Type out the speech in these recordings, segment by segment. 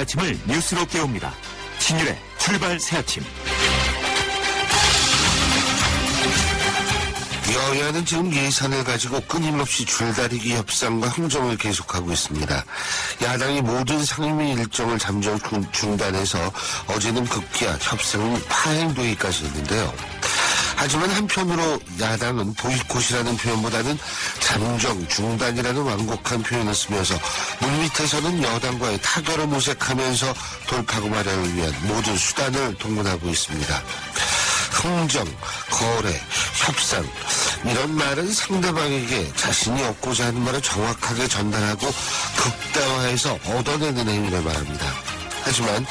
아침을 뉴스로 깨웁니다. 신율의 출발 새 아침. 여야는 지금 예산을 가지고 끊임없이 줄다리기 협상과 흥정을 계속하고 있습니다. 야당이 모든 상임위 일정을 잠정 중단해서 어제는 급기야 협상 파행되기까지 했는데요. 하지만 한편으로 야당은 보이콧이라는 표현보다는 잠정 중단이라는 완곡한 표현을 쓰면서 물밑에서는 여당과의 타결을 모색하면서 돌파구 마련을 위한 모든 수단을 동원하고 있습니다. 흥정, 거래, 협상 이런 말은 상대방에게 자신이 얻고자 하는 말을 정확하게 전달하고 극대화해서 얻어내는 행위를 말합니다. 하지만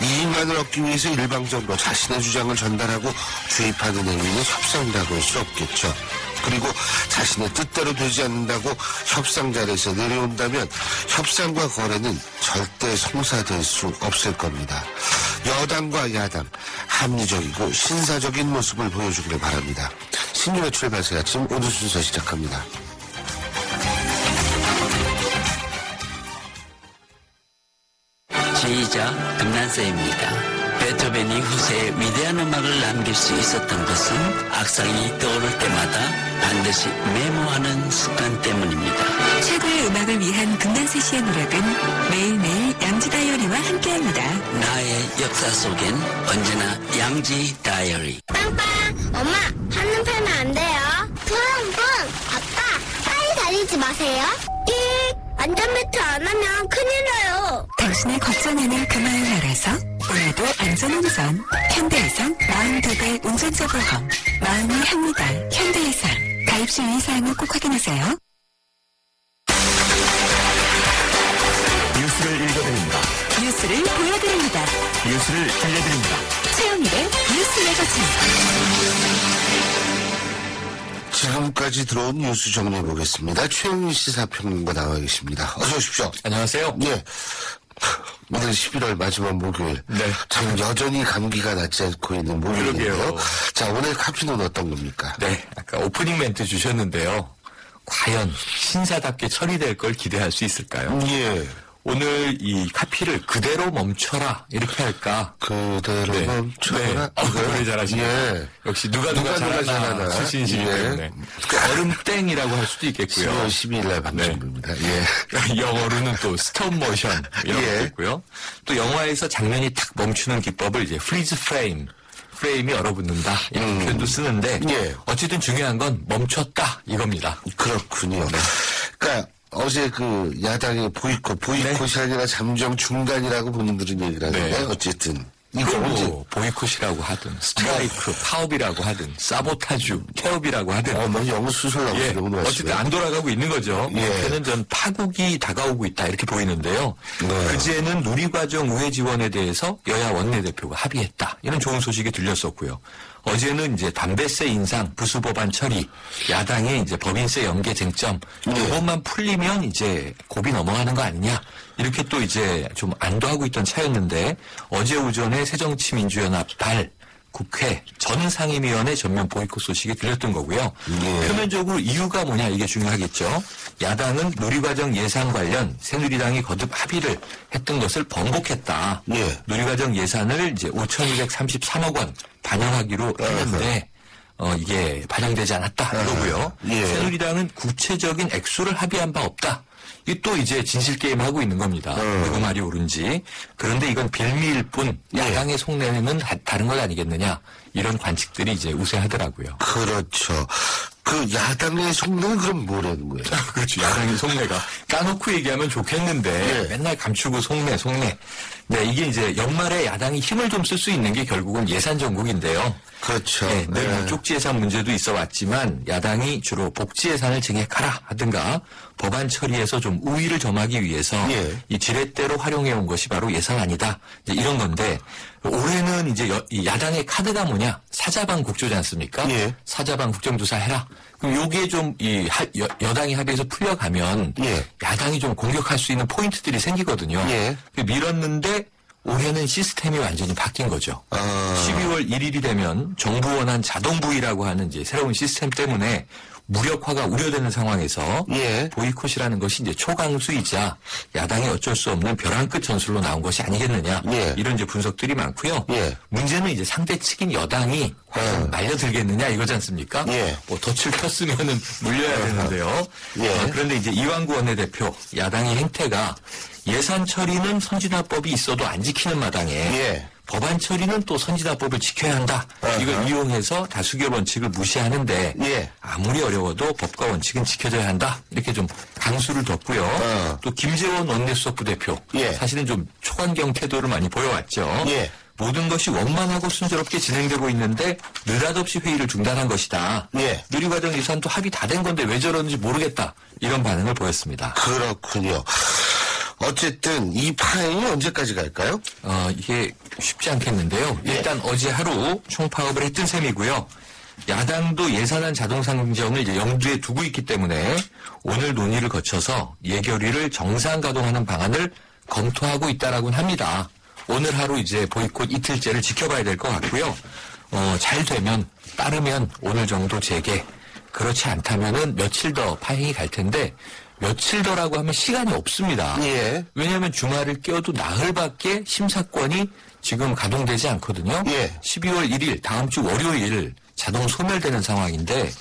이익만을 얻기 위해서 일방적으로 자신의 주장을 전달하고 주입하는 행위는 협상이라고 할 수 없겠죠. 그리고 자신의 뜻대로 되지 않는다고 협상 자리에서 내려온다면 협상과 거래는 절대 성사될 수 없을 겁니다. 여당과 야당 합리적이고 신사적인 모습을 보여주기를 바랍니다. 신율의 출발 새 아침 오늘 순서 시작합니다. 지휘자 금난세입니다. 베토벤이 후세에 위대한 음악을 남길 수 있었던 것은 악상이 떠오를 때마다 반드시 메모하는 습관 때문입니다. 최고의 음악을 위한 금난세 씨의 노력은 매일매일 양지 다이어리와 함께합니다. 나의 역사 속엔 언제나 양지 다이어리. 빵빵! 엄마, 한눈 팔면 안 돼요. 붕붕! 아빠, 빨리 달리지 마세요. 안전벨트 안 하면 큰일 나요. 당신의 걱정에는 그만을 알아서 오늘도 안전운전. 현대해상 42배 운전자 보험. 마음이 합니다. 현대해상. 가입 시 유의사항을 꼭 확인하세요. 뉴스를 읽어드립니다. 뉴스를 보여드립니다. 뉴스를 들려드립니다. 최영일의 뉴스 매거진. 지금까지 들어온 뉴스 정리해보겠습니다. 최영일 시사평론가 나와 계십니다. 어서 오십시오. 안녕하세요. 예. 오늘 11월 마지막 목요일. 네. 참 여전히 감기가 낫지 않고 있는 목요일인데요. 그러게요. 자, 오늘 카피는 어떤 겁니까? 네, 아까 오프닝 멘트 주셨는데요. 과연 신사답게 처리될 걸 기대할 수 있을까요? 예. 오늘 이 카피를 그대로 멈춰라 이렇게 할까? 그대로 네. 멈춰라. 네. 노래 잘하시네요. 예. 역시 누가 잘하나 출신이시기 예. 때문에 그 얼음땡이라고 할 수도 있겠고요. 10월 12일 날 방송됩니다. 예. 영어로는 또 스톱 모션 이런 예. 것도 있고요. 또 영화에서 장면이 탁 멈추는 기법을 이제 프리즈 프레임이 얼어붙는다 이런 표현도 쓰는데 예. 어쨌든 중요한 건 멈췄다 이겁니다. 그렇군요. 그러니까 어제 그 야당의 보이콧이 네. 아니라 잠정 중단이라고 본인들은 얘기를 하는데 네. 어쨌든 이거 이거 언제 뭐 보이콧이라고 하든 스트라이크, 파업이라고 하든 사보타주, 태업이라고 하든 뭐 영어 수술 예, 나오시네 오늘 어쨌든 안 돌아가고 있는 거죠. 예. 한편은 전 파국이 다가오고 있다 이렇게 보이는데요. 네. 그제는 누리과정 우회 지원에 대해서 여야 원내대표가 합의했다. 이런 좋은 소식이 들렸었고요. 어제는 이제 담배세 인상, 부수법안 처리, 야당의 이제 법인세 연계 쟁점, 이것만 풀리면 이제 고비 넘어가는 거 아니냐. 이렇게 또 이제 좀 안도하고 있던 차였는데 어제 오전에 새정치민주연합 국회 전 상임위원회 전면 보이콧 소식이 들렸던 거고요. 예. 표면적으로 이유가 뭐냐 이게 중요하겠죠. 야당은 누리과정 예산 관련 새누리당이 거듭 합의를 했던 것을 번복했다. 예. 누리과정 예산을 이제 5,233억 원 반영하기로 했는데 이게 반영되지 않았다 이거고요. 예. 새누리당은 구체적인 액수를 합의한 바 없다. 이게 또 이제 진실 게임 하고 있는 겁니다. 누구 말이 옳은지. 그런데 이건 빌미일 뿐 야당의 속내는 다른 것 아니겠느냐. 이런 관측들이 이제 우세하더라고요. 그렇죠. 그 야당의 속내는 그럼 뭐라는 거예요? 그렇죠. 야당의 속내가. 까놓고 얘기하면 좋겠는데 예. 맨날 감추고 속내. 네, 이게 이제 연말에 야당이 힘을 좀 쓸 수 있는 게 결국은 예산 정국인데요. 그렇죠. 네, 늘 예. 쪽지 예산 문제도 있어 왔지만 야당이 주로 복지 예산을 증액하라 하든가 법안 처리에서 좀 우위를 점하기 위해서 예. 이 지렛대로 활용해 온 것이 바로 예산안이다. 이제 이런 건데 올해는 이제 이 야당의 카드가 뭐냐? 사자방 국조지 않습니까? 예. 사자방 국정조사 해라. 그럼 요게 좀 이 여당이 합의해서 풀려가면 예. 야당이 좀 공격할 수 있는 포인트들이 생기거든요. 예. 밀었는데 올해는 시스템이 완전히 바뀐 거죠. 12월 1일이 되면 정부 원안 자동 부의라고 하는 이제 새로운 시스템 때문에 무력화가 우려되는 상황에서 예. 보이콧이라는 것이 이제 초강수이자 야당이 어쩔 수 없는 벼랑 끝 전술로 나온 것이 아니겠느냐. 예. 이런 이제 분석들이 많고요. 예. 문제는 이제 상대 측인 여당이 과연 말려들겠느냐 이거지 않습니까? 예. 뭐 덫을 폈으면은 물려야 되는데요. 예. 그런데 이제 이완구 원내대표 야당의 행태가 예산 처리는 선진화법이 있어도 안 지키는 마당에 예. 법안 처리는 또 선진화법을 지켜야 한다. 이걸 이용해서 다수결 원칙을 무시하는데 예. 아무리 어려워도 법과 원칙은 지켜져야 한다. 이렇게 좀 강수를 뒀고요. 또 김재원 원내수석 부대표 예. 사실은 좀 초관경 태도를 많이 보여왔죠. 예. 모든 것이 원만하고 순조롭게 진행되고 있는데 느닷없이 회의를 중단한 것이다. 예. 누리과정 예산도 합의 다 된 건데 왜 저러는지 모르겠다. 이런 반응을 보였습니다. 그렇군요. 어쨌든 이 파행이 언제까지 갈까요? 이게 쉽지 않겠는데요. 일단 어제 하루 총파업을 했던 셈이고요. 야당도 예산안 자동 상정을 이제 염두에 두고 있기 때문에 오늘 논의를 거쳐서 예결위를 정상 가동하는 방안을 검토하고 있다라고는 합니다. 오늘 하루 이제 보이콧 이틀째를 지켜봐야 될 것 같고요. 잘 되면 빠르면 오늘 정도 재개, 그렇지 않다면은 며칠 더 파행이 갈 텐데 며칠 더라고 하면 시간이 없습니다. 예. 왜냐하면 주말을 끼워도 나흘밖에 심사권이 지금 가동되지 않거든요. 예. 12월 1일 다음 주 월요일 자동 소멸되는 상황인데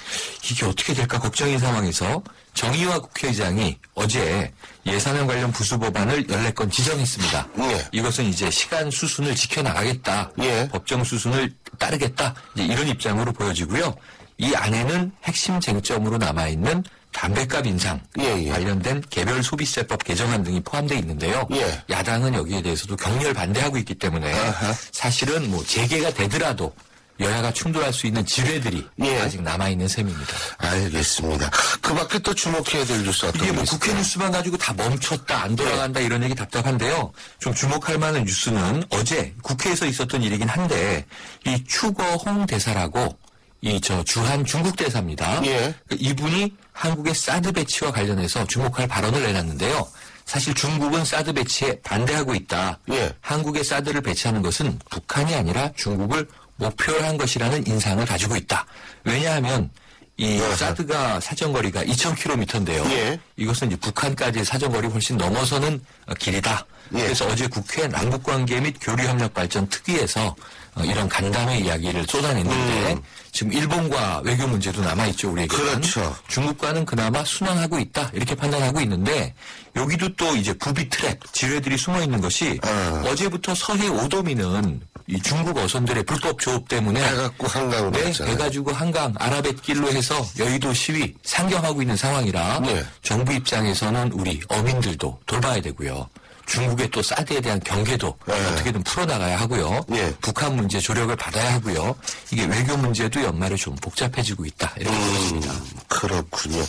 이게 어떻게 될까 걱정인 상황에서 정의화 국회의장이 어제 예산안 관련 부수 법안을 14건 지정했습니다. 예. 이것은 이제 시간 수순을 지켜나가겠다. 예. 법정 수순을 따르겠다. 이제 이런 입장으로 보여지고요. 이 안에는 핵심 쟁점으로 남아있는 담뱃값 인상 예, 예. 관련된 개별 소비세법 개정안 등이 포함되어 있는데요. 예. 야당은 여기에 대해서도 격렬 반대하고 있기 때문에 아하. 사실은 뭐 재개가 되더라도 여야가 충돌할 수 있는 지뢰들이 예. 아직 남아있는 셈입니다. 알겠습니다. 그 밖에 또 주목해야 될 뉴스 어떤 이게 게 뭐 있을까요? 국회 뉴스만 가지고 다 멈췄다 안 돌아간다 이런 얘기 답답한데요. 좀 주목할 만한 뉴스는 어제 국회에서 있었던 일이긴 한데 이 추거홍 대사라고 이 주한 중국 대사입니다. 예. 이분이 한국의 사드 배치와 관련해서 주목할 발언을 내놨는데요. 사실 중국은 사드 배치에 반대하고 있다. 예. 한국의 사드를 배치하는 것은 북한이 아니라 중국을 목표로 한 것이라는 인상을 가지고 있다. 왜냐하면 이 사드가 사정거리가 2,000km인데요. 예. 이것은 이제 북한까지의 사정거리 훨씬 넘어서는 길이다. 예. 그래서 어제 국회 남북관계 및 교류협력발전 특위에서 이런 간담회 이야기를 쏟아냈는데 지금 일본과 외교 문제도 남아있죠. 우리에게는. 그렇죠. 중국과는 그나마 순항하고 있다. 이렇게 판단하고 있는데 여기도 또 이제 부비 트랩, 지뢰들이 숨어있는 것이 어제부터 서해 오도민은 이 중국 어선들의 불법 조업 때문에 해갖고 한강으로 네, 갔잖아요. 해가지고 한강 아라뱃길로 해서 여의도 시위 상경하고 있는 상황이라 네. 정부 입장에서는 우리 어민들도 돌봐야 되고요. 중국의 또 사드에 대한 경계도 어떻게든 풀어나가야 하고요. 예. 북한 문제 조력을 받아야 하고요. 이게 외교 문제도 연말에 좀 복잡해지고 있다. 이렇게 보겠습니다. 그렇군요.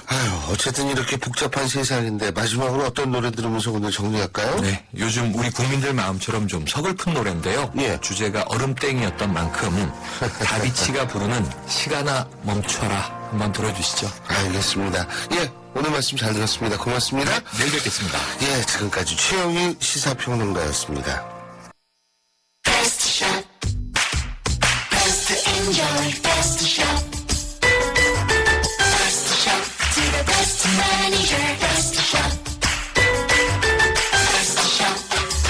아유, 어쨌든 이렇게 복잡한 세상인데 마지막으로 어떤 노래 들으면서 오늘 정리할까요? 네, 요즘 우리 국민들 마음처럼 좀 서글픈 노래인데요. 예. 주제가 얼음땡이였던 만큼 다비치가 부르는 시간아 멈춰라 한번 들어주시죠. 알겠습니다. 예, 오늘 말씀 잘 들었습니다. 고맙습니다. 내일 뵙겠습니다. 예, 지금까지 최영희 시사평론가였습니다. Best shot, best enjoy, best shot, best shot to the best manager, best shot, best shot,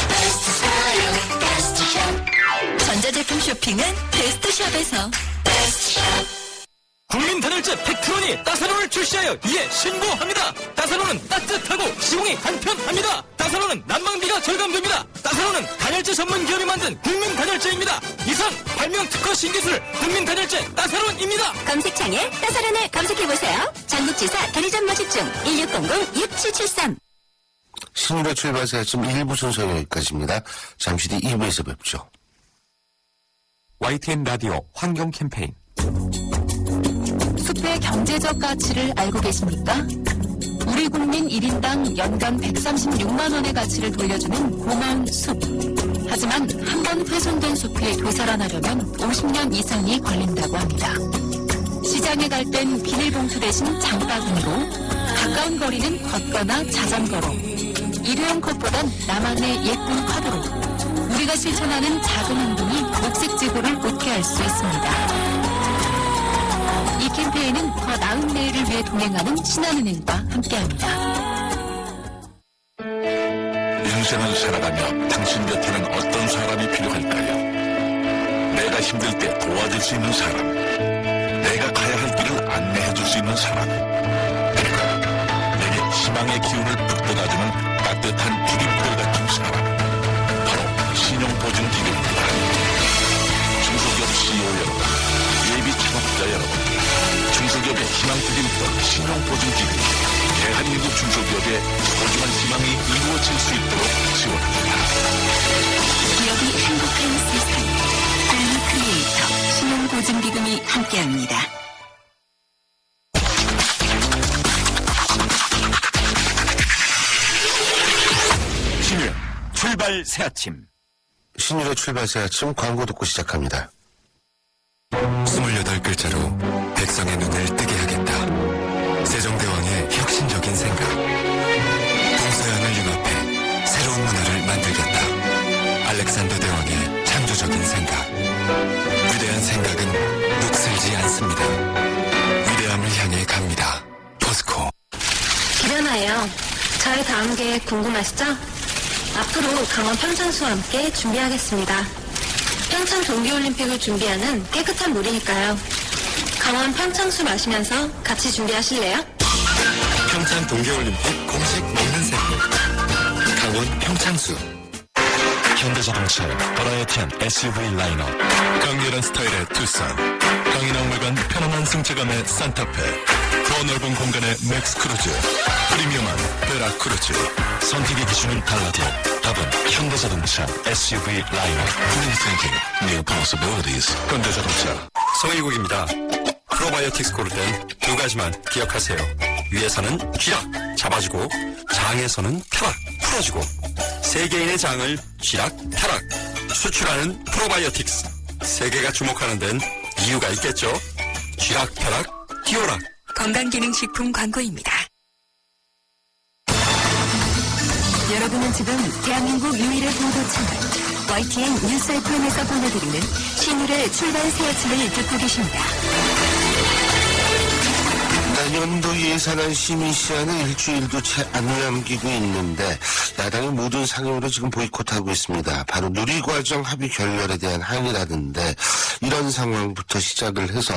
best style, best shot, 전자제품 쇼핑은 베스트샵에서. best shot. 국민단열재 팩트론이 따사론을 출시하여 이에 신고합니다. 따사론은 따뜻하고 시공이 간편합니다. 따사론은 난방비가 절감됩니다. 따사론은 단열재 전문 기업이 만든 국민단열재입니다. 이상 발명 특허 신기술 국민단열재 따사론입니다. 검색창에 따사론을 검색해보세요. 전국지사 대리점 모집 중 1600-6773. 신일의 출발새 아침 1부 순서 여기까지입니다. 잠시 뒤 2부에서 뵙죠. YTN 라디오 환경 캠페인 숲의 경제적 가치를 알고 계십니까? 우리 국민 1인당 연간 136만 원의 가치를 돌려주는 고마운 숲. 하지만 한 번 훼손된 숲이 되살아나려면 50년 이상이 걸린다고 합니다. 시장에 갈 땐 비닐봉투 대신 장바구니로, 가까운 거리는 걷거나 자전거로, 일회용 컵보단 나만의 예쁜 컵으로 우리가 실천하는 작은 행동이 녹색 지구를 웃게 할 수 있습니다. 이 캠페인은 더 나은 내일을 위해 동행하는 신한은행과 함께합니다. 인생을 살아가며 당신 곁에는 어떤 사람이 필요할까요? 내가 힘들 때 도와줄 수 있는 사람, 내가 가야 할 길을 안내해 줄 수 있는 사람, 그리고 내게 희망의 기운을 북돋아주는 따뜻한 디딤돌 같은 사람, 바로 신용보증기금입니다. 중소기업 CEO 여러분, 예비 창업자 여러분, 중소기업의 희망 디딤돌 신용보증기금, 대한민국 중소기업의 소중한 희망이 이루어질 수 있도록 지원합니다. 기업이 행복한 세상. 밸류 크리에이터 신용보증기금이 함께합니다. 신유의 출발 새 아침. 신율의 출발새 아침 광고 듣고 시작합니다. 28글자로 백성의 눈을 뜨게 하겠다. 세종대왕의 혁신적인 생각. 동서양을 융합해 새로운 문화를 만들겠다. 알렉산더 대왕의 창조적인 생각. 위대한 생각은 녹슬지 않습니다. 위대함을 향해 갑니다. 포스코. 일어나요. 저의 다음 계획 궁금하시죠? 앞으로 강원 평창수와 함께 준비하겠습니다. 평창 동계올림픽을 준비하는 깨끗한 물이니까요. 강원 평창수 마시면서 같이 준비하실래요? 평창 동계올림픽 공식 먹는 생물. 강원 평창수. 현대자동차 버라이어티한 SUV 라인업, 강렬한 스타일의 투싼, 강인한 외관 편안한 승차감의 산타페, 더 넓은 공간의 맥스크루즈, 프리미엄한 베라크루즈. 선택의 기준은 달라도 답은 현대자동차 SUV 라인업. New thinking, new possibilities. 현대자동차. 송일국입니다. 프로바이오틱스 고를 땐 두 가지만 기억하세요. 위에서는 쥐락 잡아주고 장에서는 타락 풀어주고 세계인의 장을 쥐락 타락 수출하는 프로바이오틱스. 세계가 주목하는 데는 이유가 있겠죠. 쥐락 타락 띄오락. 건강기능식품 광고입니다. 여러분은 지금 대한민국 유일의 보도 채널 YTN 뉴스 FM에서 보내드리는 신율의 출발 새 아침을 듣고 계십니다. 내년도 예산안 심의 시한은 일주일도 채 안 남기고 있는데 야당이 모든 상임위로 지금 보이콧하고 있습니다. 바로 누리과정 합의 결렬에 대한 항의라는데 이런 상황부터 시작을 해서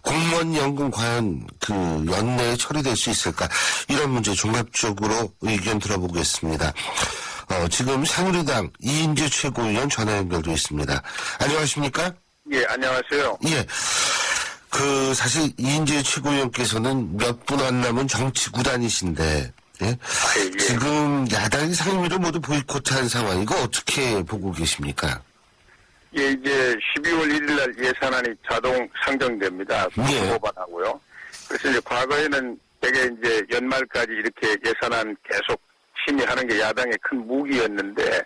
공무원 연금 과연 그 연내에 처리될 수 있을까, 이런 문제 종합적으로 의견 들어보겠습니다. 지금 새누리당 이인재 최고위원 전화 연결되어 있습니다. 안녕하십니까? 예, 안녕하세요. 예. 사실 이인재 최고위원께서는 몇 분 안 남은 정치 구단이신데, 예? 예. 지금 야당이 상임위를 모두 보이콧한 상황, 이거 어떻게 보고 계십니까? 예, 이제 12월 1일 날 예산안이 자동 상정됩니다. 예. 법안하고요. 그래서 이제 과거에는 되게 이제 연말까지 이렇게 예산안 계속 심의하는 게 야당의 큰 무기였는데,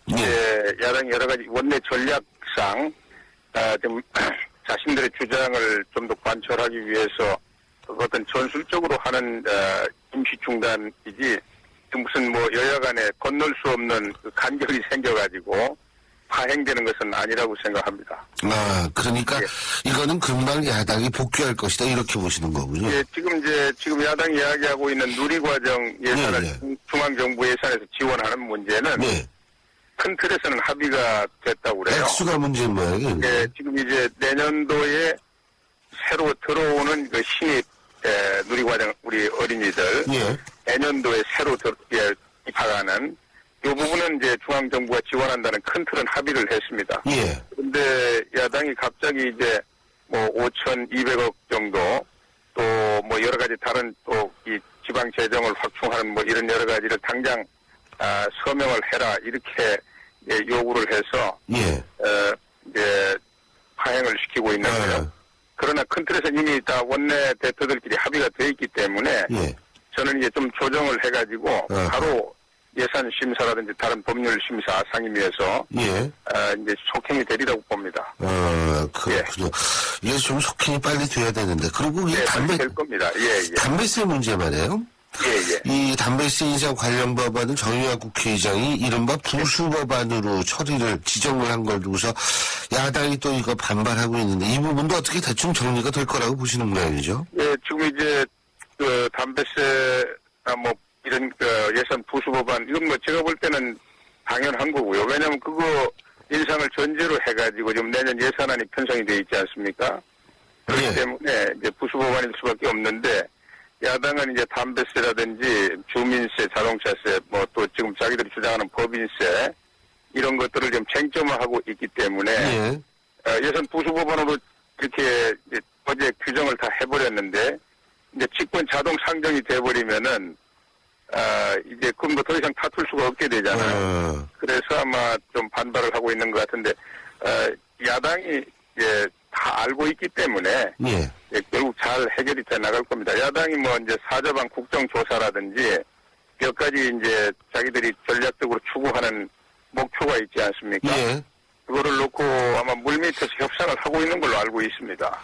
이제 야당이 여러 가지 원내 전략상, 좀, 자신들의 주장을 좀 더 관철하기 위해서 어떤 전술적으로 하는 임시 중단이지 무슨 뭐 여야 간에 건널 수 없는 그 간격이 생겨가지고 파행되는 것은 아니라고 생각합니다. 그러니까 예. 이거는 금방 야당이 복귀할 것이다, 이렇게 보시는 거군요. 예, 지금 야당이 이야기하고 있는 누리과정 예산을 네. 중앙정부 예산에서 지원하는 문제는 네. 큰 틀에서는 합의가 됐다고 그래요. 액수가 문제인 모양이에요. 예, 지금 이제 내년도에 새로 들어오는 그 신입 누리과정 우리 어린이들 예. 내년도에 새로 입학하는 이 부분은 이제 중앙정부가 지원한다는 큰 틀은 합의를 했습니다. 예. 그런데 야당이 갑자기 이제 뭐 5,200억 정도 또 뭐 여러 가지 다른 또 이 지방 재정을 확충하는 뭐 이런 여러 가지를 당장 서명을 해라 이렇게 요구를 해서 예. 이제 파행을 시키고 있는 거예요. 그러나 큰 틀에서 이미 다 원내 대표들끼리 합의가 돼 있기 때문에 예. 저는 이제 좀 조정을 해가지고 바로 예산 심사라든지 다른 법률 심사 상임위에서 예. 이제 속행이 되리라고 봅니다. 그렇군요. 이게 좀 속행이 빨리 돼야 되는데, 그리고 이게 네, 될 겁니다. 예. 담배세 문제 말이에요. 예. 이 담배세 인상 관련 법안은 정의화 국회의장이 이른바 부수법안으로 처리를 지정을 한 걸 두고서 야당이 또 이거 반발하고 있는데 이 부분도 어떻게 대충 정리가 될 거라고 보시는 모양이죠? 예, 지금 이제 그 담배세나 뭐 이런 그 예산 부수법안 이건 뭐 제가 볼 때는 당연한 거고요. 왜냐하면 그거 인상을 전제로 해가지고 지금 내년 예산안이 편성이 돼 있지 않습니까? 그렇기 예. 때문에 이제 부수법안일 수밖에 없는데 야당은 이제 담배세라든지 주민세, 자동차세, 뭐 또 지금 자기들이 주장하는 법인세 이런 것들을 좀 쟁점화하고 있기 때문에 예. 예산 부수법안으로 이렇게 이제 어제 규정을 다 해버렸는데 이제 직권 자동 상정이 돼버리면은 이제 그건 뭐 더 이상 다툴 수가 없게 되잖아요. 그래서 아마 좀 반발을 하고 있는 것 같은데 야당이 이제 다 알고 있기 때문에 예. 결국 잘 해결이 돼 나갈 겁니다. 야당이 뭐 이제 사저방 국정조사라든지 몇 가지 이제 자기들이 전략적으로 추구하는 목표가 있지 않습니까? 예. 그거를 놓고 아마 물밑에서 협상을 하고 있는 걸로 알고 있습니다.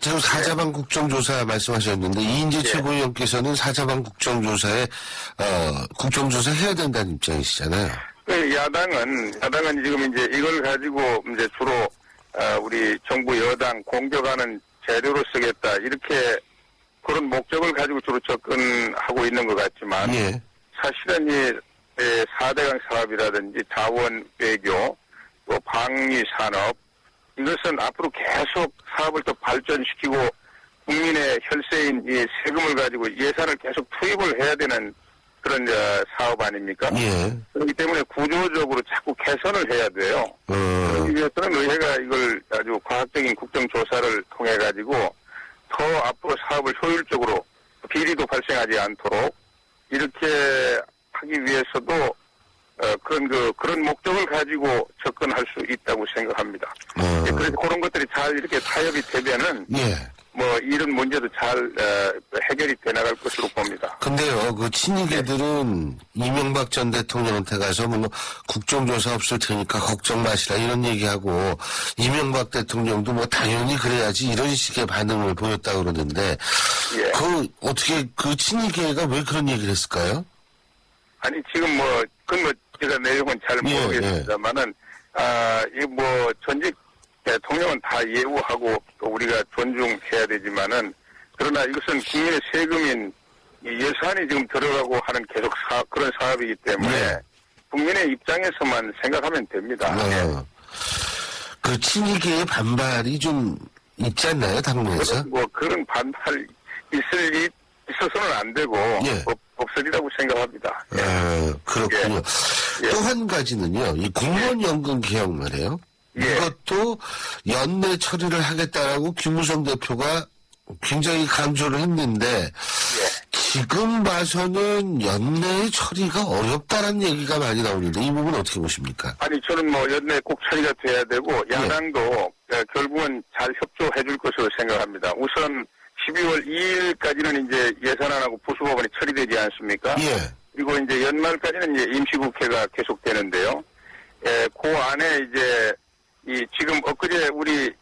지금 사자방 국정조사 말씀하셨는데 이인재 최고위원께서는 사자방 국정조사에 국정조사 해야 된다는 입장이시잖아요. 그 야당은 지금 이제 이걸 가지고 이제 주로 우리 정부 여당 공격하는 재료로 쓰겠다 이렇게 그런 목적을 가지고 주로 접근하고 있는 것 같지만 예. 사실은 이 4대강 사업이라든지 자원 외교 또 방위 산업 이것은 앞으로 계속 사업을 또 발전시키고 국민의 혈세인 이 세금을 가지고 예산을 계속 투입을 해야 되는 그런 사업 아닙니까? 예. 그렇기 때문에 구조적으로 자꾸 개선을 해야 돼요. 그러기 위해서는 의회가 이걸 아주 과학적인 국정조사를 통해 가지고 더 앞으로 사업을 효율적으로 비리도 발생하지 않도록 이렇게 하기 위해서도 그런 목적을 가지고 접근할 수 있다고 생각합니다. 그래서 그런 것들이 잘 이렇게 타협이 되면은 뭐 이런 문제도 잘 해결이 돼 나갈 것으로 봅니다. 근데요, 그 친이계들은 이명박 전 대통령한테 가서 뭐 국정조사 없을 테니까 걱정 마시라 이런 얘기하고 이명박 대통령도 뭐 당연히 그래야지 이런 식의 반응을 보였다 그러는데 그 어떻게 그 친이계가 왜 그런 얘기를 했을까요? 아니 지금 뭐 그건 뭐 제가 내용은 잘 모르겠습니다만은 이 뭐 전직 대통령은 다 예우하고 또 우리가 존중해야 되지만은 그러나 이것은 국민의 세금인 이 예산이 지금 들어가고 하는 계속 그런 사업이기 때문에 국민의 입장에서만 생각하면 됩니다. 그 친이계의 반발이 좀 있지 않나요, 당내에서? 뭐 그런 반발 있어서는 안 되고 없으리라고 생각합니다. 그렇군요. 또 한 가지는요, 이 공무원연금 개혁 말이에요. 이것도 연내 처리를 하겠다라고 김무성 대표가 굉장히 강조를 했는데 지금 봐서는 연내 처리가 어렵다는 얘기가 많이 나오는데 이 부분 어떻게 보십니까? 아니 저는 뭐 연내 꼭 처리가 돼야 되고 야당도 결국은 잘 협조해 줄 것으로 생각합니다. 우선 12월 2일까지는 이제 예산안하고 부수법안이 처리되지 않습니까? 그리고 이제 연말까지는 이제 임시국회가 계속되는데요. 그 안에 이제 지금 엊그제 우리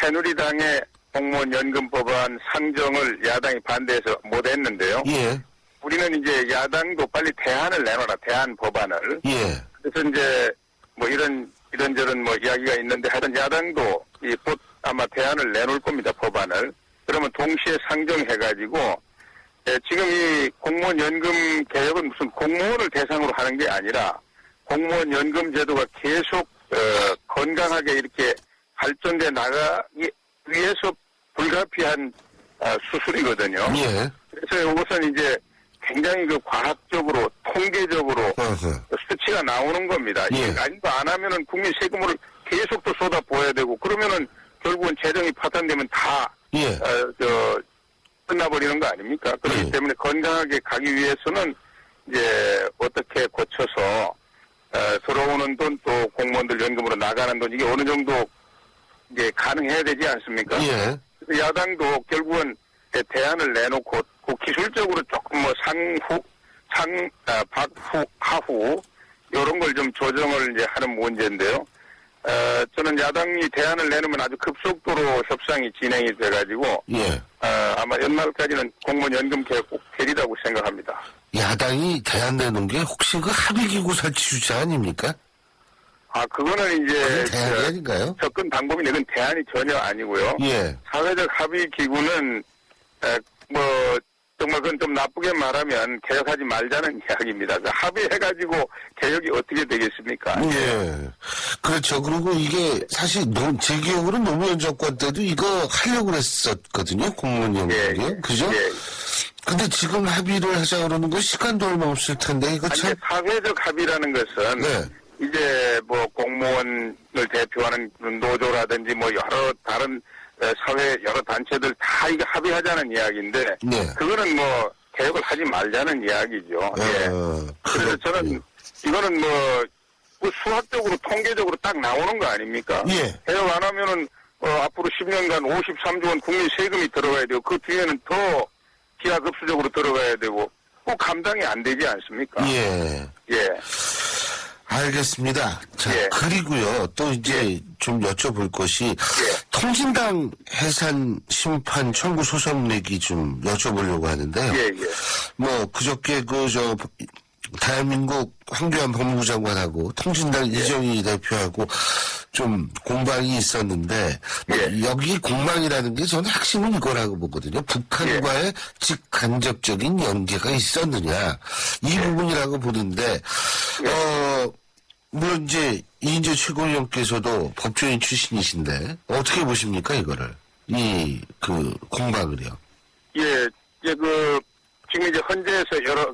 새누리당의 공무원 연금 법안 상정을 야당이 반대해서 못했는데요. 우리는 이제 야당도 빨리 대안을 내놔라, 대안 법안을. 그래서 이제 뭐 이런저런 뭐 이야기가 있는데 하여튼 야당도 곧 아마 대안을 내놓을 겁니다, 법안을. 그러면 동시에 상정해가지고 지금 이 공무원 연금 개혁은 무슨 공무원을 대상으로 하는 게 아니라 공무원 연금 제도가 계속 건강하게 이렇게 발전돼 나가기 위해서 불가피한 수술이거든요. 그래서 이것은 이제 굉장히 그 과학적으로 통계적으로 수치가 나오는 겁니다. 이게 안 하면은 국민 세금을 계속 또 쏟아부어야 되고 그러면은 결국은 재정이 파탄되면 다 끝나버리는 거 아닙니까? 그렇기 때문에 건강하게 가기 위해서는 이제 어떻게 고쳐서 들어오는 돈 또 공무원들 연금으로 나가는 돈 이게 어느 정도 이제 가능해야 되지 않습니까? 그래서 야당도 결국은 대안을 내놓고 그 기술적으로 조금 뭐 박후, 하후 이런 걸 좀 조정을 이제 하는 문제인데요. 저는 야당이 대안을 내놓으면 아주 급속도로 협상이 진행이 돼가지고 아마 연말까지는 공무원 연금 개혁 꼭 되리라고 생각합니다. 야당이 대안 내놓은 게 혹시 그 합의기구 설치 주자 아닙니까? 그거는 이제 그게 대안이 아닌가요? 접근 방법인데 그건 대안이 전혀 아니고요. 예. 사회적 합의 기구는 정말 그건 좀 나쁘게 말하면 개혁하지 말자는 이야기입니다. 합의해가지고 개혁이 어떻게 되겠습니까? 예. 그렇죠. 그리고 이게 사실 제 기억으로는 노무현 정권 때도 이거 하려고 했었거든요. 공무원 연금이요. 예. 그죠? 예. 근데 지금 합의를 하자 그러는 건 시간도 얼마 없을 텐데 이거 참. 사회적 합의라는 것은 네. 이제 공무원을 대표하는 노조라든지 여러 다른 사회 여러 단체들 다 이거 합의하자는 이야기인데 네. 그거는 개혁을 하지 말자는 이야기죠. 예. 그래서 저는 이거는 수학적으로 통계적으로 딱 나오는 거 아닙니까? 예. 개혁 안 하면은 앞으로 10년간 53조 원 국민 세금이 들어가야 되고 그 뒤에는 더 기하급수적으로 들어가야 되고 꼭 감당이 안 되지 않습니까? 예. 예. 알겠습니다. 자, 예. 그리고요, 또 이제 좀 여쭤볼 것이, 통진당 해산 심판 청구 소송 내기 좀 여쭤보려고 하는데요. 예. 그저께 대한민국 황교안 법무부 장관하고 통진당 이정희 대표하고 좀 공방이 있었는데, 여기 공방이라는 게 저는 핵심은 이거라고 보거든요. 북한과의 직간접적인 연계가 있었느냐. 이 부분이라고 보는데, 물론 이제 이인재 최고위원께서도 법조인 출신이신데 어떻게 보십니까 이거를 공방을요? 예, 지금 이제 헌재에서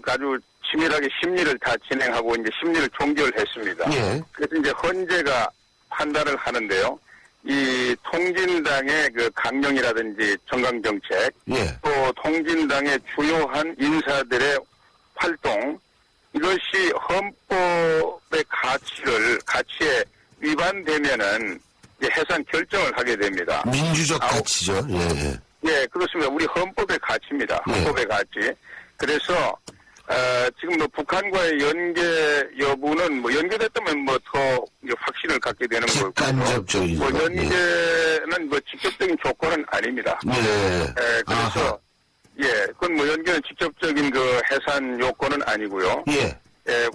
아주 치밀하게 심리를 다 진행하고 이제 심리를 종결했습니다. 예. 그래서 이제 헌재가 판단을 하는데요. 이 통진당의 강령이라든지 정강정책, 예. 또 통진당의 주요한 인사들의 활동, 이것이 헌법의 가치에 위반되면은 이제 해산 결정을 하게 됩니다. 민주적 가치죠. 예. 예, 그렇습니다. 우리 헌법의 가치입니다. 헌법의 가치. 그래서 지금 북한과의 연계 여부는 연계됐다면 더 확신을 갖게 되는 거고. 직간접적인 연계는 직접적인 조건은 아닙니다. 예. 그래서 그건 연계는 직접적인 해산 요건은 아니고요. 예.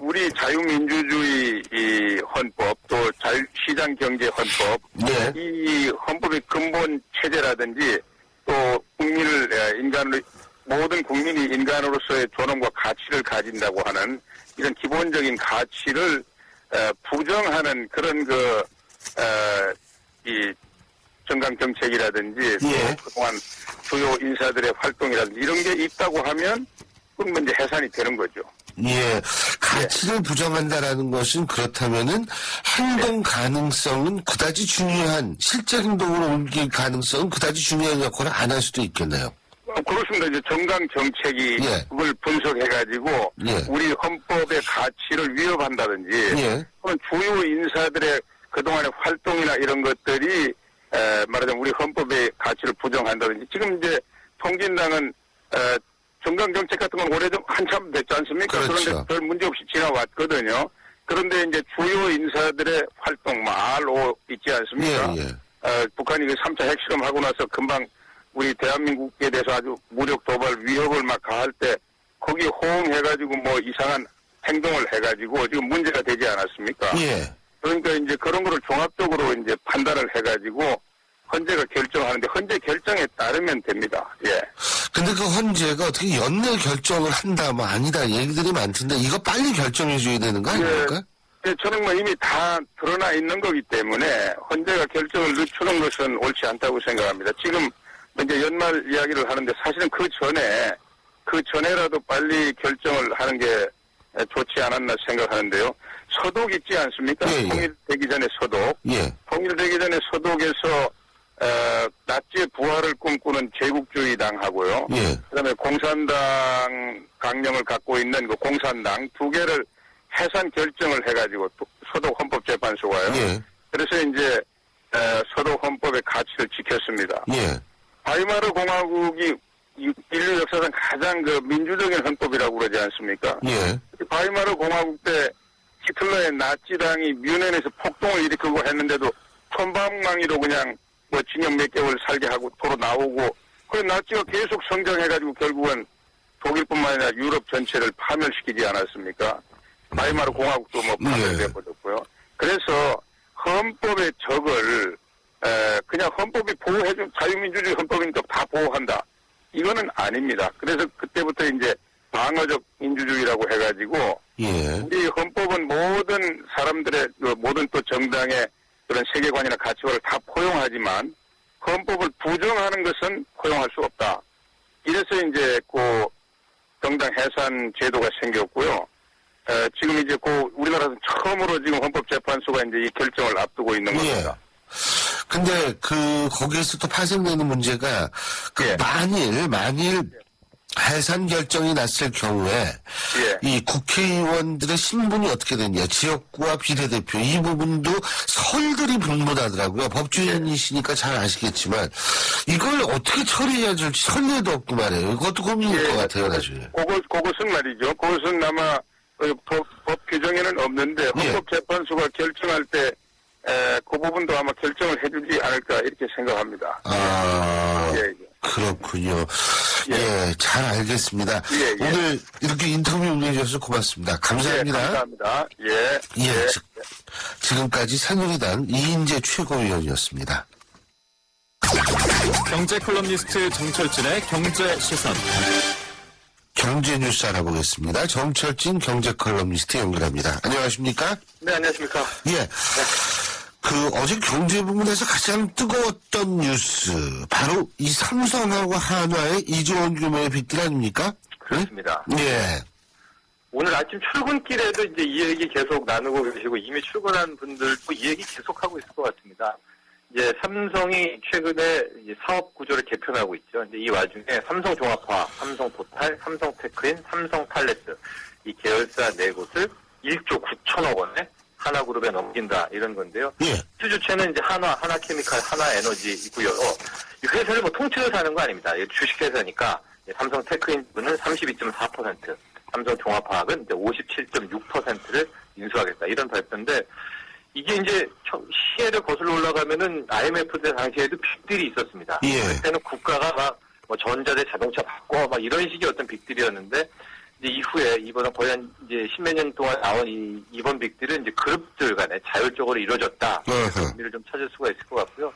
우리 자유민주주의 이 헌법 또 자유시장경제 헌법 이 헌법의 근본 체제라든지 또 모든 국민이 인간으로서의 존엄과 가치를 가진다고 하는 이런 기본적인 가치를 부정하는 그런 이 정강정책이라든지 그동안 주요 인사들의 활동이라든지 이런 게 있다고 하면 그건 이제 해산이 되는 거죠. 예. 가치를 부정한다라는 것은 그렇다면은 행동 가능성은 그다지 중요한 실제 행동으로 옮길 가능성은 그다지 중요한 역할을 안 할 수도 있겠네요. 그렇습니다. 이제 정강 정책이 그걸 분석해가지고 우리 헌법의 가치를 위협한다든지 또는 주요 인사들의 그동안의 활동이나 이런 것들이 말하자면 우리 헌법의 가치를 부정한다든지 지금 이제 통진당은 정강정책 같은 건 오래 좀 한참 됐지 않습니까? 그렇죠. 그런데 별 문제 없이 지나왔거든요. 그런데 이제 주요 인사들의 활동, RO 있지 않습니까? 북한이 3차 핵실험하고 나서 금방 우리 대한민국에 대해서 아주 무력 도발 위협을 막 가할 때 거기에 호응해가지고 이상한 행동을 해가지고 지금 문제가 되지 않았습니까? 그러니까 이제 그런 거를 종합적으로 이제 판단을 해가지고 헌재가 결정하는데 헌재 결정에 따르면 됩니다. 예. 근데 그 헌재가 어떻게 연내 결정을 한다, 아니다 얘기들이 많던데 이거 빨리 결정해줘야 되는 거 아닙니까? 예, 저는 이미 다 드러나 있는 거기 때문에 헌재가 결정을 늦추는 것은 옳지 않다고 생각합니다. 지금 이제 연말 이야기를 하는데 사실은 그 전에라도 빨리 결정을 하는 게 좋지 않았나 생각하는데요. 서독 있지 않습니까? 통일되기 전에 서독. 통일되기 전에 서독에서 나치의 부활을 꿈꾸는 제국주의 당하고요. 그다음에 공산당 강령을 갖고 있는 그 공산당 두 개를 해산 결정을 해가지고 서독 헌법재판소가요. 그래서 이제 서독 헌법의 가치를 지켰습니다. 바이마르 공화국이 인류 역사상 가장 민주적인 헌법이라고 그러지 않습니까? 바이마르 공화국 때 히틀러의 나치당이 뮌헨에서 폭동을 일으키고 했는데도 촌방망이로 그냥 징역 몇 개월 살게 하고 도로 나오고 그 나치가 계속 성장해가지고 결국은 독일뿐만 아니라 유럽 전체를 파멸시키지 않았습니까? 바이마르 공화국도 뭐 파멸돼버렸고요. 그래서 헌법의 적을 그냥 헌법이 보호해준 자유민주주의 헌법이니까 다 보호한다. 이거는 아닙니다. 그래서 그때부터 이제 방어적 민주주의라고 해가지고 예. 우리 헌법은 모든 사람들의 모든 또 정당의 그런 세계관이나 가치관을 다 포용하지만 헌법을 부정하는 것은 포용할 수 없다. 이래서 이제 그 정당 해산 제도가 생겼고요. 지금 이제 그 우리나라에서 처음으로 지금 헌법재판소가 이제 이 결정을 앞두고 있는 겁니다. 예. 근데 거기에서 또 파생되는 문제가 예. 만일 해산 결정이 났을 경우에 예. 이 국회의원들의 신분이 어떻게 되냐, 지역구와 비례대표 이 부분도 설들이 분분하더라고요. 법조인이시니까 잘 아시겠지만 이걸 어떻게 처리해야 될지 선례도 없고 말이에요. 이것도 고민일 것 같아요, 나중에. 그것은 말이죠. 그것은 아마 법 규정에는 없는데 헌법재판소가 결정할 때 그 부분도 아마 결정을 해주지 않을까 이렇게 생각합니다. 예. 그렇군요. 예, 잘 알겠습니다. 예. 오늘 이렇게 인터뷰 응해주셔서 고맙습니다. 감사합니다. 감사합니다. 예. 지금까지 새누리당 이인재 최고위원이었습니다. 경제 컬럼니스트 정철진의 경제 시선. 경제 뉴스 알아보겠습니다. 정철진 경제 컬럼니스트 연결합니다. 안녕하십니까? 네, 안녕하십니까. 예. 어제 경제 부문에서 가장 뜨거웠던 뉴스, 바로 이 삼성하고 한화의 2조 원 규모의 빚들 아닙니까? 그렇습니다. 예. 오늘 아침 출근길에도 이제 이 얘기 계속 나누고 계시고 이미 출근한 분들도 이 얘기 계속 하고 있을 것 같습니다. 이제 삼성이 최근에 이제 사업 구조를 개편하고 있죠. 이제 이 와중에 삼성종합화, 삼성포탈, 삼성테크인, 삼성탈레스 이 계열사 네 곳을 1조 9천억 원에 하나그룹에 넘긴다 이런 건데요. 예. 주주체는 이제 하나케미칼, 하나에너지이고요. 이 회사를 뭐 통째로 사는 거 아닙니다. 주식회사니까 삼성테크인은 32.4%, 삼성종합화학은 이제 57.6%를 인수하겠다 이런 발표인데 이게 이제 시혜를 거슬러 올라가면은 IMF 때 당시에도 빅딜이 있었습니다. 예. 그때는 국가가 막 뭐 전자재 자동차 바꿔 막 이런 식의 어떤 빅딜이었는데 이제 이후에 이번에 거의 한 이제 십몇 년 동안 나온 이번 빅딜은 이제 그룹들 간에 자율적으로 이루어졌다. 그런 의미를 좀 찾을 수가 있을 것 같고요.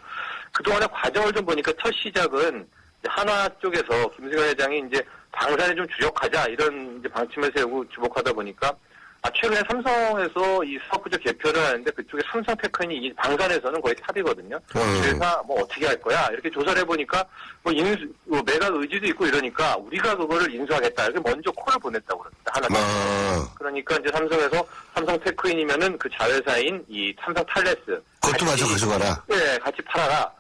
그동안의 과정을 좀 보니까 첫 시작은 이제 한화 쪽에서 김승현 회장이 이제 방산에 좀 주력하자 이런 이제 방침을 세우고 주목하다 보니까 최근에 삼성에서 이 사업구조 개편을 하는데 그쪽에 삼성테크인이 이 방산에서는 거의 탑이거든요. 그래서 뭐 어떻게 할 거야 이렇게 조사를 해보니까 뭐 매각 의지도 있고 이러니까 우리가 그거를 인수하겠다 이렇게 먼저 콜을 보냈다고 그럽니다. 하나. 그러니까 이제 삼성에서 삼성테크인이면은 그 자회사인 이 삼성탈레스 그것도 마저 가져가라. 네, 같이 팔아라.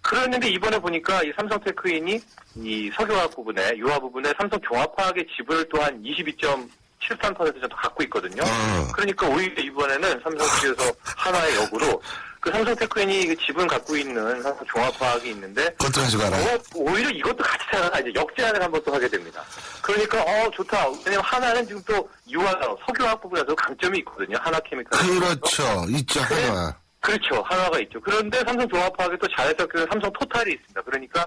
그랬는데 이번에 보니까 이 삼성테크인이 이 석유화학 부분에 유화 부분에 삼성종합화학의 지분을 또한 72.73% 정도 갖고 있거든요. 그러니까 오히려 이번에는 삼성 측에서 하나의 역으로 그 삼성테크인이 그 지분 갖고 있는 삼성종합화학이 있는데 그것도 가져가라. 오히려 이것도 같이 사가 이제 역제안을 한번 또 하게 됩니다. 그러니까 좋다. 왜냐면 하나는 지금 또 유화 석유화학 부분에서 강점이 있거든요. 하나케미칼. 그렇죠. 있죠. 하나. 그렇죠. 하나가 있죠. 그런데 삼성종합화학에 또 자회사 그 삼성토탈이 있습니다. 그러니까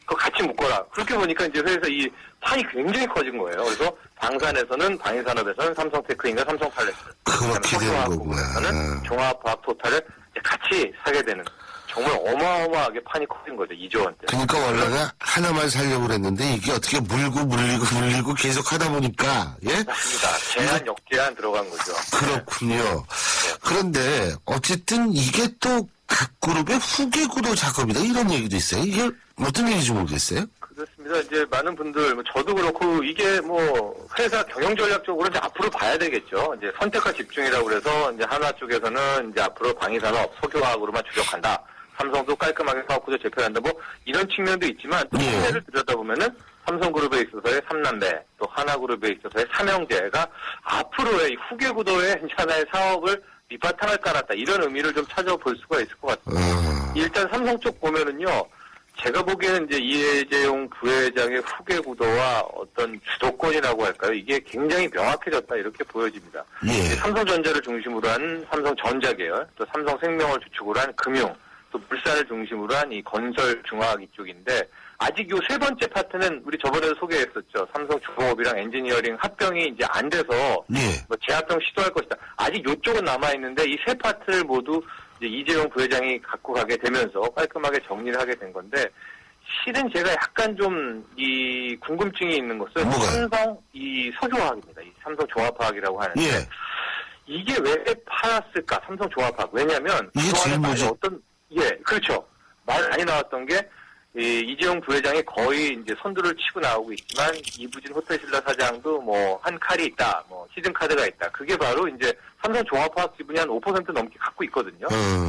그거 같이 묶어라. 그렇게 보니까 이제 회사 이 판이 굉장히 커진 거예요. 그래서 방산에서는 방위산업에서는 삼성테크인과 삼성탈레스, 그렇게 되는 거구나. 종합화학 토탈을 같이 사게 되는 정말 어마어마하게 판이 커진 거죠. 2조 원대. 그러니까 원래는 하나만 살려고 그랬는데 이게 어떻게 물리고 계속 하다 보니까 예? 맞습니다. 제한 역제한 들어간 거죠. 그렇군요. 그런데 어쨌든 이게 또 각 그룹의 후계 구도 작업이다 이런 얘기도 있어요. 이게 어떤 얘기인지 모르겠어요. 그렇습니다. 이제 많은 분들, 저도 그렇고 이게 뭐 회사 경영 전략적으로 이제 앞으로 봐야 되겠죠. 이제 선택과 집중이라고 그래서 이제 하나 쪽에서는 이제 앞으로 방위산업, 석유화학으로만 주력한다. 삼성도 깔끔하게 사업구조 재편한다. 뭐 이런 측면도 있지만 또 사례를 들여다보면은 삼성그룹에 있어서의 삼남매, 또 하나그룹에 있어서의 삼형제가 앞으로의 이 후계 구도의 하나의 사업을 밑바탕을 깔았다. 이런 의미를 좀 찾아볼 수가 있을 것 같습니다. 일단 삼성 쪽 보면은요. 제가 보기에는 이제 이해재용 부회장의 후계 구도와 어떤 주도권이라고 할까요? 이게 굉장히 명확해졌다 이렇게 보여집니다. 삼성전자를 중심으로 한 삼성전자 계열, 또 삼성생명을 주축으로 한 금융, 또 물산을 중심으로 한 이 건설중화학 이쪽인데 아직 요 세 번째 파트는 우리 저번에도 소개했었죠. 삼성 중공업이랑 엔지니어링 합병이 이제 안 돼서 예. 뭐 재합병 시도할 것이다. 아직 요쪽은 남아있는데 이 세 파트를 모두 이제 이재용 부회장이 갖고 가게 되면서 깔끔하게 정리를 하게 된 건데 실은 제가 약간 좀 이 궁금증이 있는 것은 뭐가요? 삼성 이 석유화학입니다. 이 삼성 조합화학이라고 하는데 예. 이게 왜 팔았을까? 삼성 조합화학. 왜냐면 이게 제일 그동안에 뭐죠? 그렇죠. 말 많이 나왔던 게 이재용 부회장이 거의 이제 선두를 치고 나오고 있지만 이부진 호텔신라 사장도 뭐 한 칼이 있다, 뭐 시즌 카드가 있다. 그게 바로 이제 삼성 종합화학 지분이 한 5% 넘게 갖고 있거든요.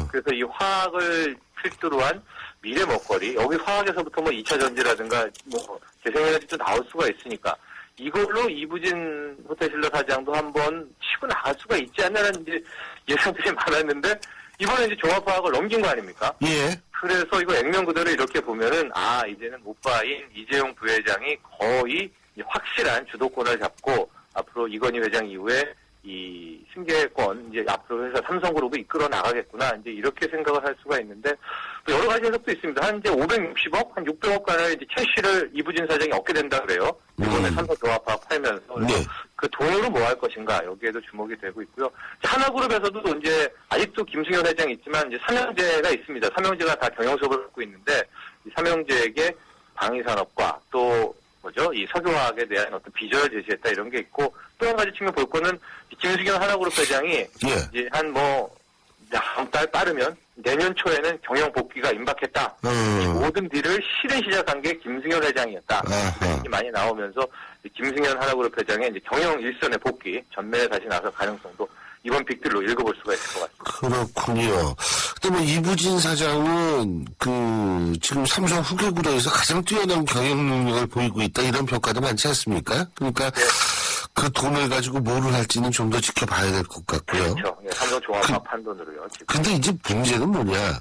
그래서 이 화학을 필두로 한 미래 먹거리, 여기 화학에서부터 뭐 2차 전지라든가 뭐 재생에너지도 나올 수가 있으니까 이걸로 이부진 호텔신라 사장도 한번 치고 나갈 수가 있지 않나라는 이제 예상들이 많았는데 이번에 이제 종합화학을 넘긴 거 아닙니까? 예. 그래서 이거 액면 그대로 이렇게 보면은 이제는 오빠인 이재용 부회장이 거의 확실한 주도권을 잡고 앞으로 이건희 회장 이후에 이 승계권 이제 앞으로 회사 삼성그룹을 이끌어 나가겠구나 이제 이렇게 생각을 할 수가 있는데 또 여러 가지 해석도 있습니다. 한 이제 560억, 한 600억간의 이제 캐시를 이부진 사장이 얻게 된다 그래요. 이번에 삼성 조합화학 팔면서 그래서 그 돈으로 뭐 할 것인가 여기에도 주목이 되고 있고요. 하나그룹에서도 이제 아직도 김승현 회장이 있지만 이제 삼형제가 있습니다. 삼형제가 다 경영수업을 갖고 있는데 이 삼형제에게 방위산업과 또 이 석유화학에 대한 어떤 비전을 제시했다 이런 게 있고 또 한 가지 측면 볼 거는 김승현 하나그룹 회장이 이제 한 다음 달 빠르면 내년 초에는 경영 복귀가 임박했다. 모든 딜을 실행 시작한 게 김승현 회장이었다. 이렇게 많이 나오면서 김승현 하나그룹 회장의 이제 경영 일선의 복귀 전면에 다시 나설 가능성도 이번 빅딜로 읽어볼 수가 있을 것 같습니다. 그렇군요. 근데 뭐 이부진 사장은 지금 삼성 후계구로에서 가장 뛰어난 경영 능력을 보이고 있다 이런 평가도 많지 않습니까? 그러니까 그 돈을 가지고 뭐를 할지는 좀 더 지켜봐야 될 것 같고요. 그렇죠. 삼성 종합화학 판돈으로요. 지금. 근데 이제 문제는 뭐냐?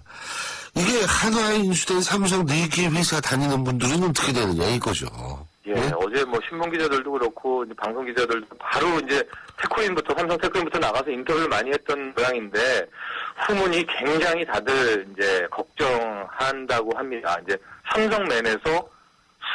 이게 한화에 인수된 삼성 4개 회사 다니는 분들은 어떻게 되느냐 이거죠. 어제 뭐 신문 기자들도 그렇고 이제 방송 기자들도 바로 이제 삼성 테크인부터 나가서 인터뷰를 많이 했던 모양인데 후문이 굉장히 다들 이제 걱정한다고 합니다. 이제 삼성맨에서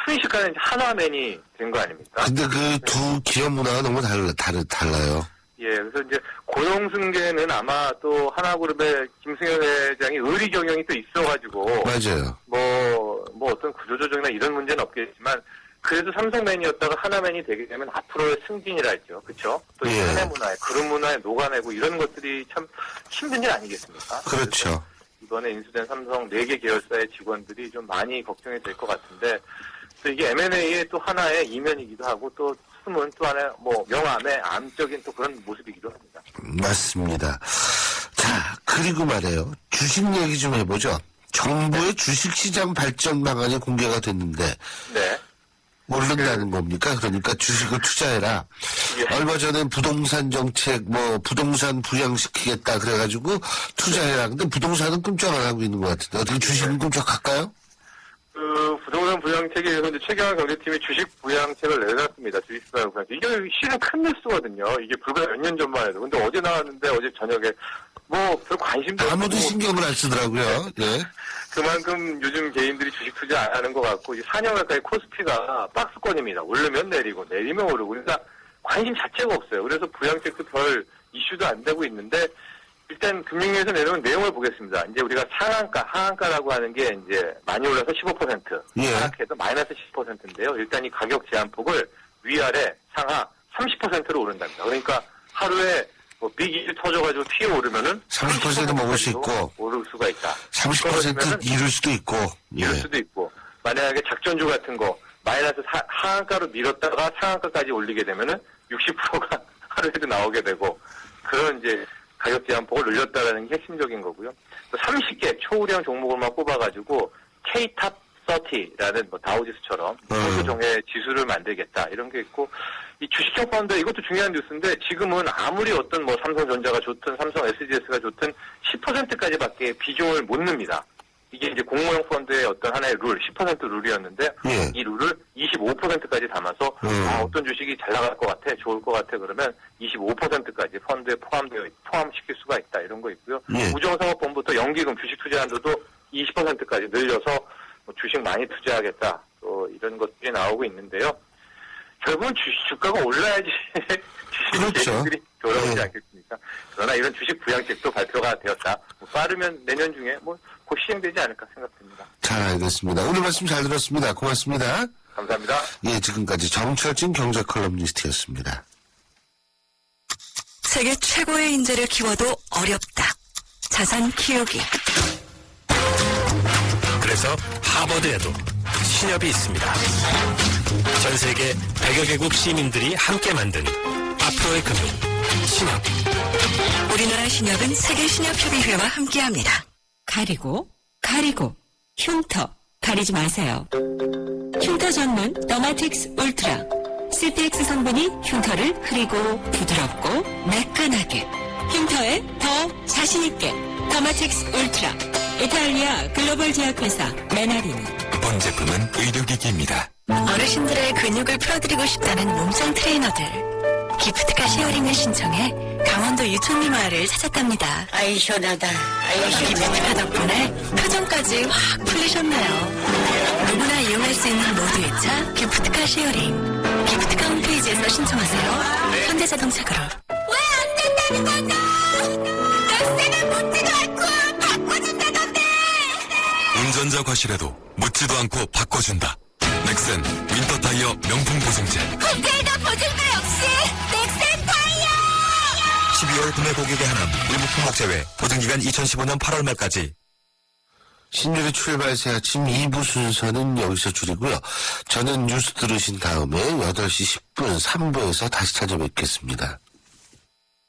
순식간에 한화맨이 된 거 아닙니까? 근데 그 두 기업 문화가 너무 달라요. 그래서 이제 고용 승계는 아마 또 하나그룹의 김승현 회장이 의리 경영이 또 있어가지고 맞아요. 뭐 어떤 구조조정이나 이런 문제는 없겠지만 그래도 삼성맨이었다가 하나맨이 되게 되면 앞으로의 승진이랄죠. 그렇죠? 또 사내 문화에 그룹 문화에 녹아내고 이런 것들이 참 힘든 일 아니겠습니까? 그렇죠. 이번에 인수된 삼성 4개 계열사의 직원들이 좀 많이 걱정이 될 것 같은데 또 이게 M&A의 또 하나의 이면이기도 하고 또 숨은 또 하나의 명암의 암적인 또 그런 모습이기도 합니다. 맞습니다. 자, 그리고 말이에요. 주식 얘기 좀 해보죠. 정부의 주식시장 발전 방안이 공개가 됐는데 모른다는 겁니까? 그러니까 주식을 투자해라. 얼마 전에 부동산 정책, 부동산 부양시키겠다 그래가지고 투자해라. 근데 부동산은 끔찍 안 하고 있는 것 같은데 어떻게 주식은 끔찍할까요? 부동산 부양책에 대해서 이제 최경환 경제팀이 주식 부양책을 내놨습니다. 주식 부양책. 이게 실은 큰 뉴스거든요. 이게 불과 몇 년 전만 해도. 근데 어제 나왔는데 어제 저녁에 별 관심도 없고. 아무도 신경을 안 쓰더라고요. 그만큼 요즘 개인들이 주식 투자 안 하는 것 같고 이제 4년 가까이 코스피가 박스권입니다. 오르면 내리고 내리면 오르고 그러니까 관심 자체가 없어요. 그래서 부양책도 별 이슈도 안 되고 있는데 일단 금융위에서 내놓은 내용을 보겠습니다. 이제 우리가 하한가라고 하는 게 이제 많이 올라서 15%, 하락해도 마이너스 10%인데요. 일단 이 가격 제한폭을 위아래 상하 30%로 오른답니다. 그러니까 하루에 빅2 터져가지고 튀어 오르면은 30% 먹을 수 있고 오를 수가 있다. 30% 잃을 수도 있고 잃을 수도 있고 만약에 작전주 같은 거 마이너스 하한가로 밀었다가 상한가까지 올리게 되면은 60%가 하루에도 나오게 되고 그런 이제 가격 제한폭을 늘렸다라는 게 핵심적인 거고요. 또 30개 초우량 종목을만 뽑아가지고 K-탑 30라는 다우지수처럼 선수 종의 지수를 만들겠다 이런 게 있고 이 주식형 펀드 이것도 중요한 뉴스인데 지금은 아무리 어떤 삼성전자가 좋든 삼성 SGS가 좋든 10%까지밖에 비중을 못 냅니다. 이게 이제 공모형 펀드의 어떤 하나의 룰, 10% 룰이었는데 이 룰을 25%까지 담아서 어떤 주식이 잘 나갈 것 같아, 좋을 것 같아 그러면 25%까지 펀드에 포함시킬 수가 있다 이런 거 있고요. 우정상업본부터 연기금 주식 투자 한도도 20%까지 늘려서 뭐 주식 많이 투자하겠다. 또 이런 것들이 나오고 있는데요. 결국은 주가가 올라야지 그렇죠. 주식들이 돌아오지 네. 않겠습니까? 그러나 이런 주식 부양책도 발표가 되었다. 뭐 빠르면 내년 중에 뭐 곧 시행되지 않을까 생각됩니다. 잘 알겠습니다. 오늘 말씀 잘 들었습니다. 고맙습니다. 감사합니다. 예, 지금까지 정철진 경제 컬럼니스트였습니다. 세계 최고의 인재를 키워도 어렵다. 자산 키우기. 그래서 하버드에도 신협이 있습니다. 전 세계 100여 개국 시민들이 함께 만든 앞으로의 금융 신협. 우리나라 신협은 세계 신협협의회와 함께합니다. 가리고, 흉터, 가리지 마세요. 흉터 전문 더마틱스 울트라. CTX 성분이 흉터를 흐리고 부드럽고 매끈하게. 흉터에 더 자신있게. 더마틱스 울트라. 이탈리아 글로벌 제약회사 메나리니. 본 제품은 의료기기입니다. 어르신들의 근육을 풀어드리고 싶다는 몸짱 트레이너들. 기프트카 쉐어링을 신청해 강원도 유촌리 마을을 찾았답니다. 아이 시원하다. 아이 기프트카 덕분에 표정까지 확 풀리셨나요? 누구나 이용할 수 있는 모두의 차 기프트카 쉐어링. 기프트카 홈페이지에서 신청하세요. 현대자동차 그룹. 왜 안 된다는 거죠? 넥센은 묻지도 않고 바꿔준다던데. 운전자 과실에도 묻지도 않고 바꿔준다. 넥센 윈터 타이어 명품 보증제. 호텔도 보증도 역시 넥센 타이어. 12월 구매 고객의 한함 일부 품목 제외. 보증기간 2015년 8월 말까지. 신율의 출발새 아침 2부 순서는 여기서 줄이고요. 저는 뉴스 들으신 다음에 8시 10분 3부에서 다시 찾아뵙겠습니다.